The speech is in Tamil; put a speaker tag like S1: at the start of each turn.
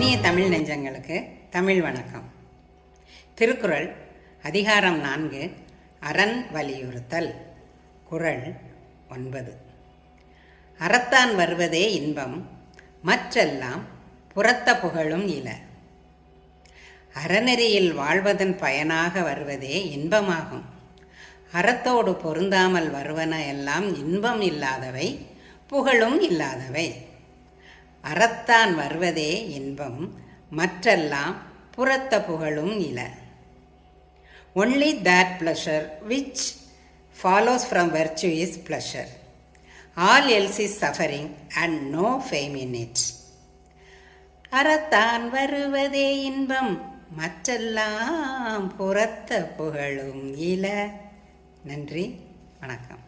S1: இனிய தமிழ் நெஞ்சங்களுக்கு தமிழ் வணக்கம். திருக்குறள் அதிகாரம் 4 அரண் வலியுறுத்தல். குறள் 9. அறத்தான் வருவதே இன்பம், மற்றெல்லாம் புறத்த புகழும் இல. அறநெறியில் வாழ்வதன் பயனாக வருவதே இன்பமாகும். அறத்தோடு பொருந்தாமல் வருவன எல்லாம் இன்பம் இல்லாதவை, புகழும் இல்லாதவை. அறத்தான் வருவதே இன்பம், மற்றெல்லாம் புறத்த புகழும் இல. Only that pleasure which follows from virtue is pleasure. All else is suffering and no fame in it. அறத்தான் வருவதே இன்பம், மற்றெல்லாம் புறத்த புகழும் இல. நன்றி, வணக்கம்.